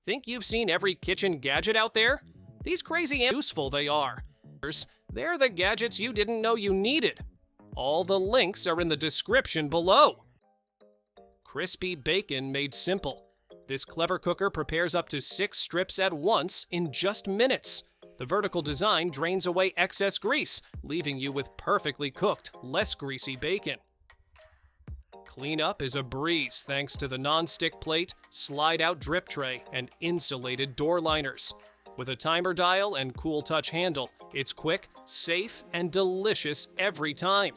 Think you've seen every kitchen gadget out there? These crazy and useful they are. They're the gadgets you didn't know you needed. All the links are in the description below. Crispy bacon made simple. This clever cooker prepares up to 6 strips at once in just minutes. The vertical design drains away excess grease, leaving you with perfectly cooked, less greasy bacon. Cleanup is a breeze thanks to the non-stick plate, slide-out drip tray, and insulated door liners. With a timer dial and cool touch handle, it's quick, safe, and delicious every time.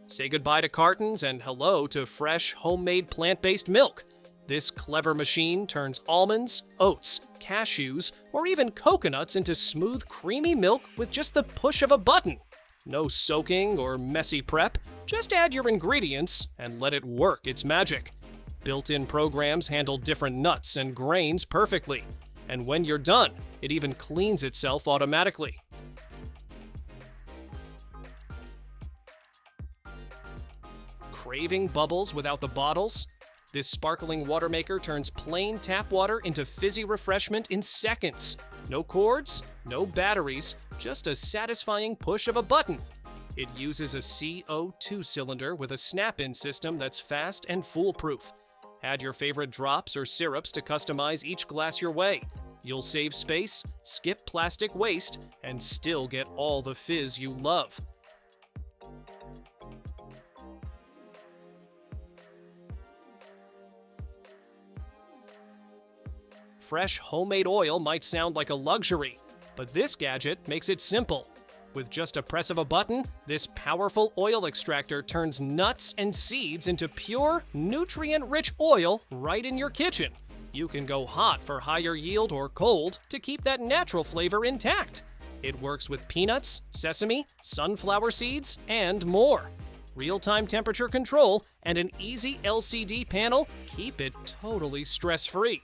Say goodbye to cartons and hello to fresh, homemade plant-based milk. This clever machine turns almonds, oats, cashews, or even coconuts into smooth, creamy milk with just the push of a button. No soaking or messy prep, just add your ingredients and let it work its magic. Built-in programs handle different nuts and grains perfectly, and when you're done, it even cleans itself automatically. Craving bubbles without the bottles? This sparkling water maker turns plain tap water into fizzy refreshment in seconds. No cords, no batteries, just a satisfying push of a button. It uses a CO2 cylinder with a snap-in system that's fast and foolproof. Add your favorite drops or syrups to customize each glass your way. You'll save space, skip plastic waste, and still get all the fizz you love. Fresh homemade oil might sound like a luxury, but this gadget makes it simple. With just a press of a button, this powerful oil extractor turns nuts and seeds into pure, nutrient-rich oil right in your kitchen. You can go hot for higher yield or cold to keep that natural flavor intact. It works with peanuts, sesame, sunflower seeds, and more. Real-time temperature control and an easy LCD panel keep it totally stress-free.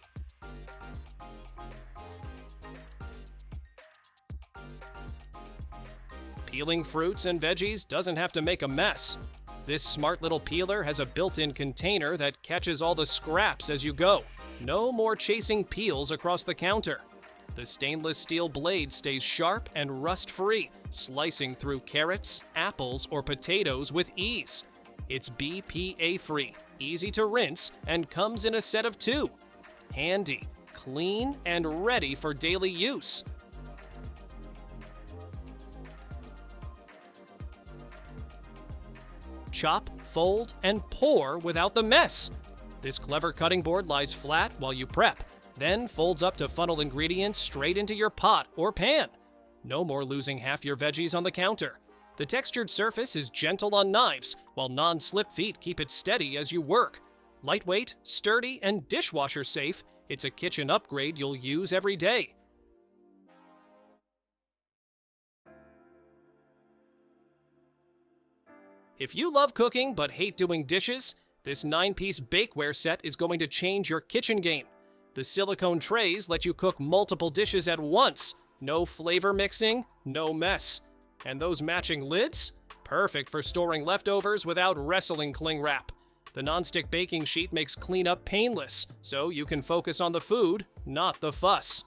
Peeling fruits and veggies doesn't have to make a mess. This smart little peeler has a built-in container that catches all the scraps as you go. No more chasing peels across the counter. The stainless steel blade stays sharp and rust-free, slicing through carrots, apples, or potatoes with ease. It's BPA-free, easy to rinse, and comes in a set of 2. Handy, clean, and ready for daily use. Chop, fold, and pour without the mess. This clever cutting board lies flat while you prep, then folds up to funnel ingredients straight into your pot or pan. No more losing half your veggies on the counter. The textured surface is gentle on knives, while non-slip feet keep it steady as you work. Lightweight, sturdy, and dishwasher safe, it's a kitchen upgrade you'll use every day. If you love cooking but hate doing dishes, this 9-piece bakeware set is going to change your kitchen game. The silicone trays let you cook multiple dishes at once. No flavor mixing, no mess. And those matching lids? Perfect for storing leftovers without wrestling cling wrap. The nonstick baking sheet makes cleanup painless, so you can focus on the food, not the fuss.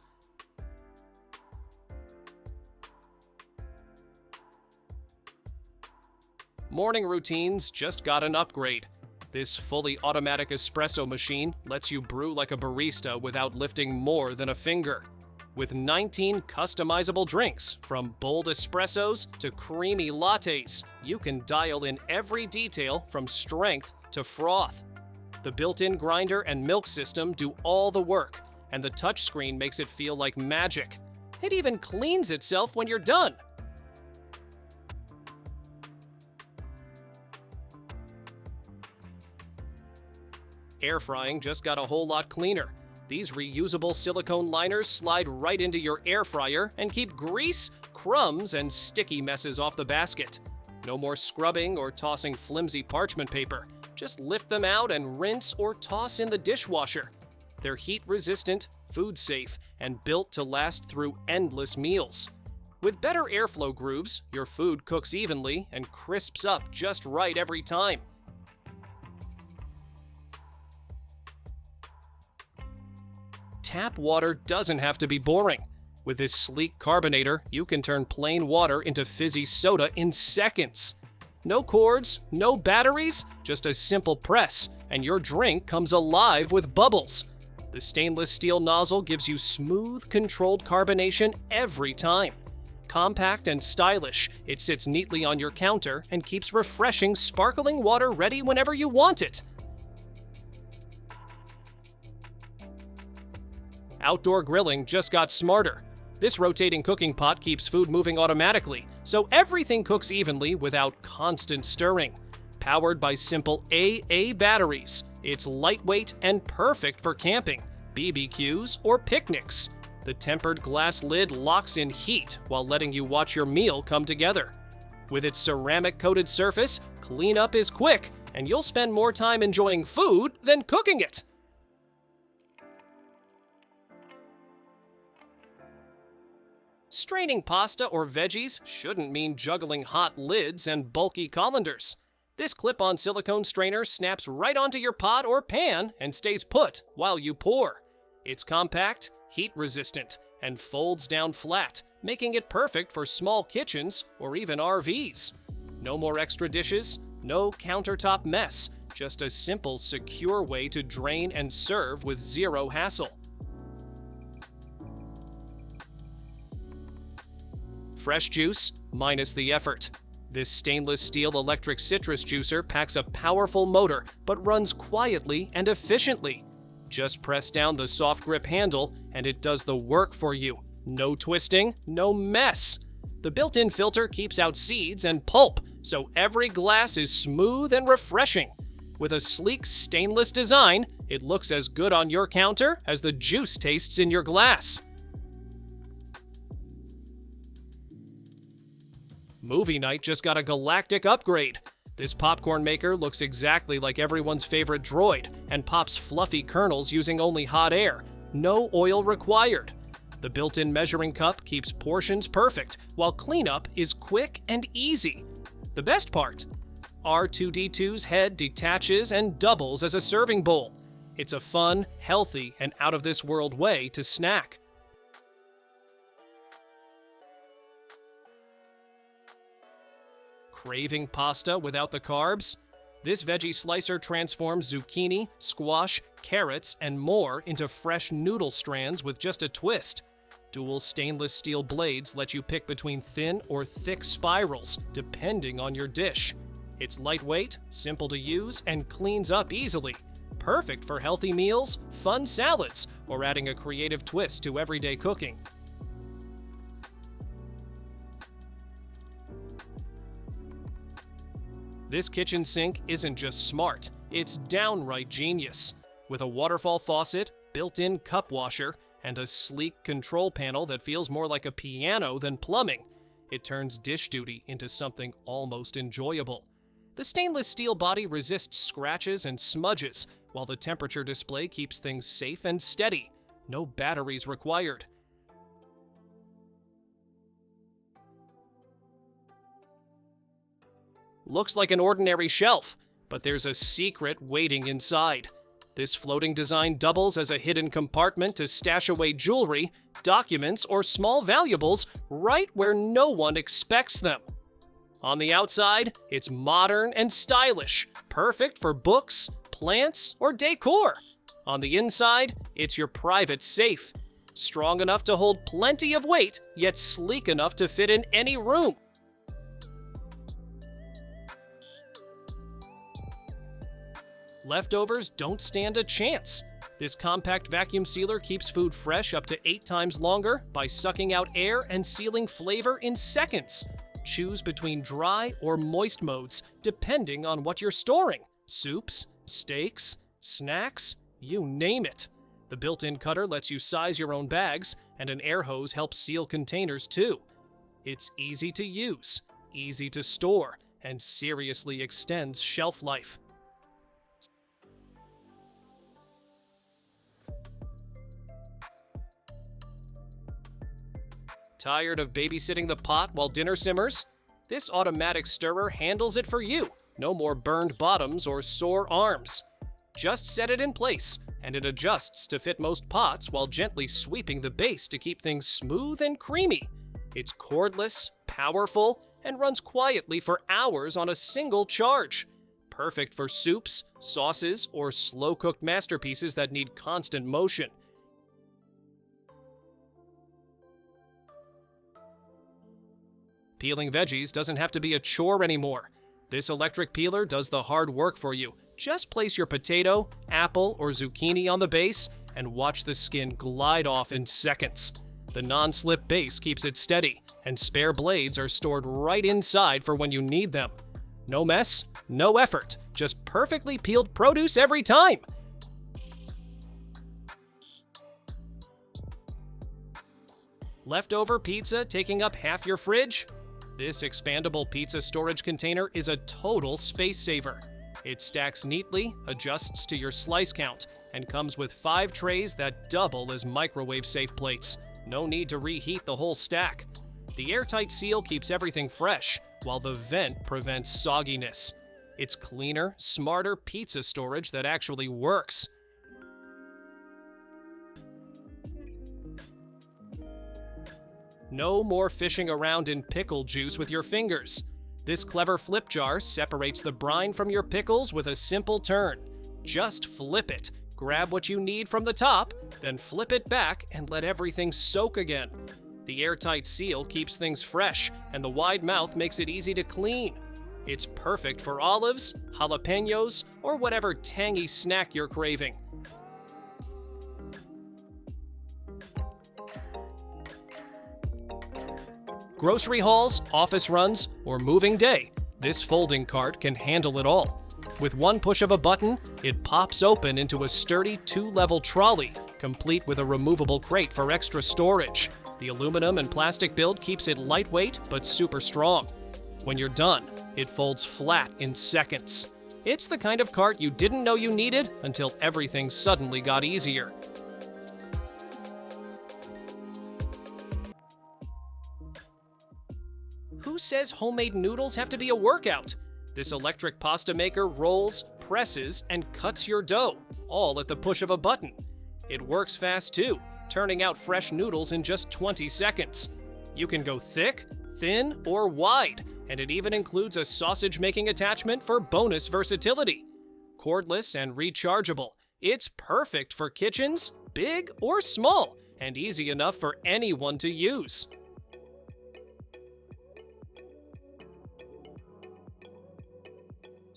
Morning routines just got an upgrade. This fully automatic espresso machine lets you brew like a barista without lifting more than a finger. With 19 customizable drinks, from bold espressos to creamy lattes, you can dial in every detail from strength to froth. The built-in grinder and milk system do all the work, and the touchscreen makes it feel like magic. It even cleans itself when you're done. Air frying just got a whole lot cleaner. These reusable silicone liners slide right into your air fryer and keep grease, crumbs, and sticky messes off the basket. No more scrubbing or tossing flimsy parchment paper. Just lift them out and rinse or toss in the dishwasher. They're heat-resistant, food-safe, and built to last through endless meals. With better airflow grooves, your food cooks evenly and crisps up just right every time. tap water doesn't have to be boring. With this sleek carbonator, you can turn plain water into fizzy soda in seconds. No cords, no batteries, just a simple press, and your drink comes alive with bubbles. The stainless steel nozzle gives you smooth, controlled carbonation every time. Compact and stylish, it sits neatly on your counter and keeps refreshing, sparkling water ready whenever you want it. Outdoor grilling just got smarter. This rotating cooking pot keeps food moving automatically, so everything cooks evenly without constant stirring. Powered by simple AA batteries, it's lightweight and perfect for camping, BBQs, or picnics. The tempered glass lid locks in heat while letting you watch your meal come together. With its ceramic-coated surface, cleanup is quick, and you'll spend more time enjoying food than cooking it. Straining pasta or veggies shouldn't mean juggling hot lids and bulky colanders. This clip-on silicone strainer snaps right onto your pot or pan and stays put while you pour. It's compact, heat-resistant, and folds down flat, making it perfect for small kitchens or even RVs. No more extra dishes, no countertop mess, just a simple, secure way to drain and serve with zero hassle. Fresh juice, minus the effort. This stainless steel electric citrus juicer packs a powerful motor, but runs quietly and efficiently. Just press down the soft grip handle, and it does the work for you. No twisting, no mess. The built-in filter keeps out seeds and pulp, so every glass is smooth and refreshing. With a sleek stainless design, it looks as good on your counter as the juice tastes in your glass. Movie night just got a galactic upgrade. This popcorn maker looks exactly like everyone's favorite Droid and pops fluffy kernels using only hot air. No oil required. The built-in measuring cup keeps portions perfect, while cleanup is quick and easy. The best part? R2-D2's head detaches and doubles as a serving bowl. It's a fun, healthy, and out-of-this-world way to snack. Craving pasta without the carbs? This Veggie Slicer transforms zucchini, squash, carrots, and more into fresh noodle strands with just a twist. Dual stainless steel blades let you pick between thin or thick spirals, depending on your dish. It's lightweight, simple to use, and cleans up easily. Perfect for healthy meals, fun salads, or adding a creative twist to everyday cooking. This kitchen sink isn't just smart, it's downright genius. With a waterfall faucet, built-in cup washer, and a sleek control panel that feels more like a piano than plumbing, it turns dish duty into something almost enjoyable. The stainless steel body resists scratches and smudges, while the temperature display keeps things safe and steady. No batteries required. Looks like an ordinary shelf, but there's a secret waiting inside. This floating design doubles as a hidden compartment to stash away jewelry, documents, or small valuables right where no one expects them. On the outside, it's modern and stylish, perfect for books, plants, or decor. On the inside, it's your private safe, strong enough to hold plenty of weight, yet sleek enough to fit in any room. Leftovers don't stand a chance. This compact vacuum sealer keeps food fresh up to 8 times longer by sucking out air and sealing flavor in seconds. Choose between dry or moist modes, depending on what you're storing. Soups, steaks, snacks, you name it. The built-in cutter lets you size your own bags, and an air hose helps seal containers too. It's easy to use, easy to store, and seriously extends shelf life. Tired of babysitting the pot while dinner simmers? This automatic stirrer handles it for you. No more burned bottoms or sore arms. Just set it in place, and it adjusts to fit most pots while gently sweeping the base to keep things smooth and creamy. It's cordless, powerful, and runs quietly for hours on a single charge. Perfect for soups, sauces, or slow-cooked masterpieces that need constant motion. Peeling veggies doesn't have to be a chore anymore. This electric peeler does the hard work for you. Just place your potato, apple, or zucchini on the base and watch the skin glide off in seconds. The non-slip base keeps it steady, and spare blades are stored right inside for when you need them. No mess, no effort, just perfectly peeled produce every time. Leftover pizza taking up half your fridge? This expandable pizza storage container is a total space saver. It stacks neatly, adjusts to your slice count, and comes with 5 trays that double as microwave-safe plates. No need to reheat the whole stack. The airtight seal keeps everything fresh, while the vent prevents sogginess. It's cleaner, smarter pizza storage that actually works. No more fishing around in pickle juice with your fingers. This clever flip jar separates the brine from your pickles with a simple turn. Just flip it, grab what you need from the top, then flip it back and let everything soak again. The airtight seal keeps things fresh, and the wide mouth makes it easy to clean. It's perfect for olives, jalapenos, or whatever tangy snack you're craving. Grocery hauls, office runs, or moving day, this folding cart can handle it all. With one push of a button, it pops open into a sturdy 2-level trolley, complete with a removable crate for extra storage. The aluminum and plastic build keeps it lightweight but super strong. When you're done, it folds flat in seconds. It's the kind of cart you didn't know you needed until everything suddenly got easier. Who says homemade noodles have to be a workout? This electric pasta maker rolls, presses, and cuts your dough, all at the push of a button. It works fast too, turning out fresh noodles in just 20 seconds. You can go thick, thin, or wide, and it even includes a sausage-making attachment for bonus versatility. Cordless and rechargeable, it's perfect for kitchens, big or small, and easy enough for anyone to use.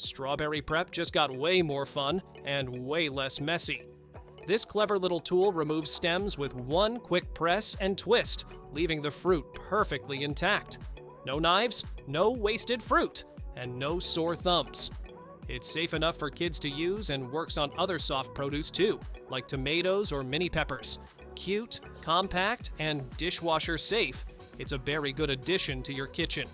Strawberry prep just got way more fun and way less messy. This clever little tool removes stems with one quick press and twist, leaving the fruit perfectly intact. No knives, no wasted fruit, and no sore thumbs. It's safe enough for kids to use and works on other soft produce too, like tomatoes or mini peppers. Cute, compact, and dishwasher safe, it's a very good addition to your kitchen.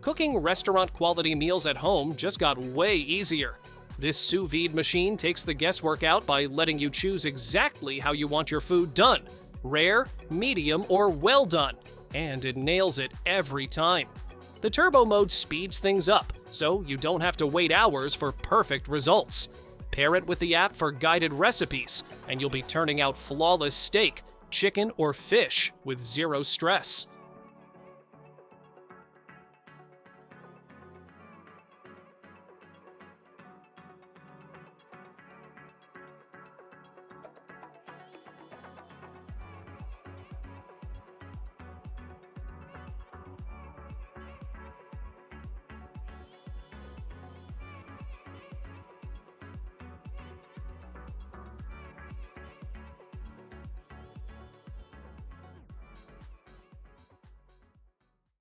Cooking restaurant-quality meals at home just got way easier. This sous vide machine takes the guesswork out by letting you choose exactly how you want your food done: rare, medium, or well done, and it nails it every time. The turbo mode speeds things up, so you don't have to wait hours for perfect results. Pair it with the app for guided recipes, and you'll be turning out flawless steak, chicken, or fish with zero stress.